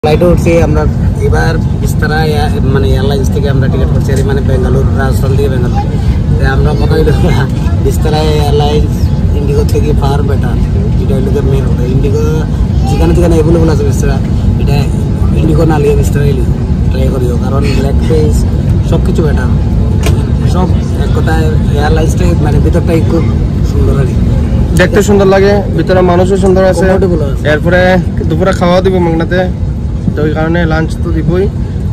ফ্লাইটে উঠছি আমরা এবার বিস্তারা মানে এয়ারলাইন্স থেকে আমরা টিকিট করছি মানে বেঙ্গালুরু রাজস্থান থেকে বেঙ্গালুরু আমরা কথা বিস্তারা এয়ারলাইন্স ইন্ডিগোর থেকে ফার বেটার এটা হলো মেন কথা ইন্ডিগো যেখানে যেখানে অ্যাভেলেবল আছে বিস্তারা এটা ইন্ডিগো না লিয়ে বিস্তারা ট্রাই করিও কারণ ব্ল্যাক ফেস সব কিছু বেটার সব এক কথায় এয়ারলাইন্সটাই মানে ভিতরটাই খুব সুন্দর আর দেখতে সুন্দর লাগে ভিতরে মানুষও সুন্দর আছে এরপরে দুপুরে খাওয়া দিব মাগনাতে তো ওই কারণে লাঞ্চ তো দিবই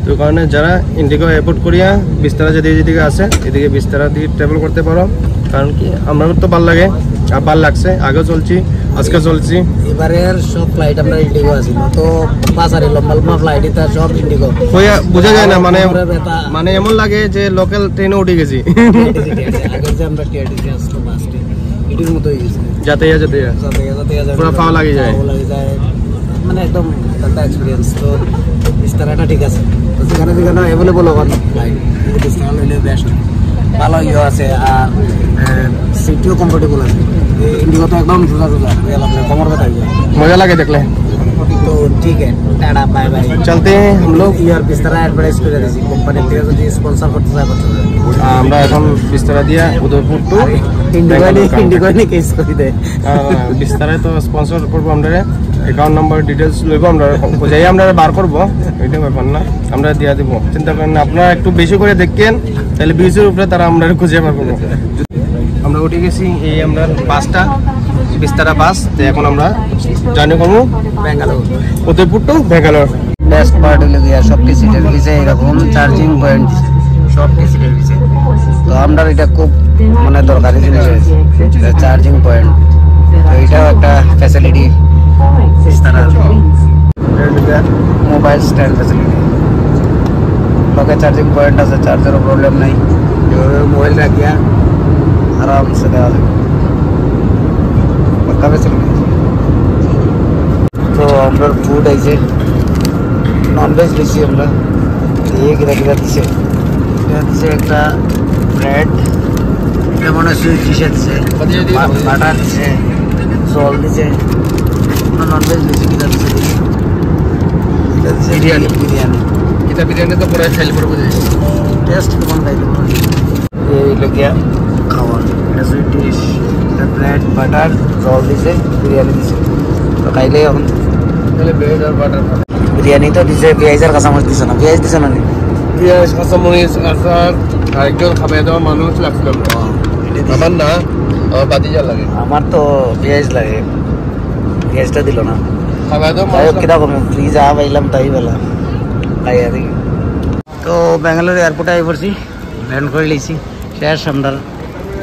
তো ওই কারণে যারা ইন্ডিগো এয়ারপোর্ট করিয়া বিস্তারা যেদিকে আছে এদিকে বিস্তারা দিয়ে ট্রাভেল করতে পারো কারণ কি আমারও তো ভালো লাগে আর ভালো লাগছে আগেও চলছি আজকে চলছি এবারের সব ফ্লাইট আমরা ইন্ডিগো আছে তো পাঁচারি লম্বা লম্বা ফ্লাইট এটা সব ইন্ডিগো বোঝা যায় না মানে এমন লাগে যে লোকাল ট্রেনে উঠে গেছি আগে যে আমরা টিআরটিসি আসতো বাসটি এটির মতো হয়ে গেছে যাতে পুরো পাওয়া লাগে যায় মানে একদম একটা এক্সপিরিয়েন্স তো বিস্তারাটা ঠিক আছে তো যেখানে যেখানে অ্যাভেলেবল হবেন ফ্লাইট বিস্তারা হইলে বেস্ট ভালো ইয়ে আছে আর সিটিও কমফোর্টেবল আছে इंडिगो तो एकदम जुदा जुदा कमर में मजा लगे देखले तो ठीक है टाटा बाय बाय चलते हैं हम लोग यार बिस्तरा एडवर्टाइज করে দিছি কোম্পানি থেকে যদি স্পন্সর করতে চায় আমরা এখন বিস্তারা দিয়া উদয়পুর টু ইন্ডিগো নি কেস করে দেয় বিস্তারায় তো স্পন্সর করব আমরা অ্যাকাউন্ট নাম্বার ডিটেইলস লইব আমরা যাই আমরা বার করব এটা ব্যাপার না আমরা দিয়া দেব চিন্তা করেন না আপনারা একটু বেশি করে দেখেন তাহলে বিজের উপরে তারা আমরা খুঁজে বার করব আমরা উঠে গেছি এই আমরা বাসটা বিস্তারা বাস তো এখন আমরা জার্নি করবো Bengaluru Udaipur to Bengaluru best part হলো গিয়া সব সিটের দিছে এরকম চার্জিং পয়েন্ট সব সিটের দিছে তো আমরা এটা খুব মানে দরকারি জিনিস চার্জিং পয়েন্ট তো এটাও একটা ফ্যাসিলিটি বিস্তারা মোবাইল স্ট্যান্ড ফ্যাসিলিটি লগে চার্জিং পয়েন্ট আছে চার্জারও প্রবলেম নাই মোবাইল রাখিয়া आराम से देवा पक्का फैसिलिटी तो আমরা ফুড আইছে ননভেজ দিছি আমরা এই কিরা দিছে একটা ব্রেড যেমন সুইট ডিশ আছে বাটার দিছে সল দিছে ননভেজ দিছে কিরা দিছে বিরিয়ানি এটা বিরিয়ানি তো পুরো ফেল করব টেস্ট কেমন খাইলো এই লগিয়া খাওয়া এটা sweet dish bread butter roll দিছে বিরিয়ানি দিছে তো খাইলে এখন তাহলে ব্রেড আর বাটার বিরিয়ানি তো দিছে পেঁয়াজের কাঁচামরিচ দিছে না পেঁয়াজ দিছে না পেঁয়াজ কাঁচামরিচ আচার আরেকজন খাবার দেওয়া মানুষ লাগছিল আমার না আমার বাতিজা লাগে আমার তো পেঁয়াজ লাগে পেঁয়াজটা দিল না খাবার দেওয়া কিরকম ফ্রিজ পাইলাম তাই বেলা খাই আর তো বেঙ্গালুরু এয়ারপোর্টে আই পড়ছি ল্যান্ড করে লিছি শেষ আমরা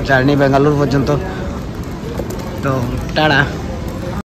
জার্নি বেঙ্গালুরু পর্যন্ত তো টাটা।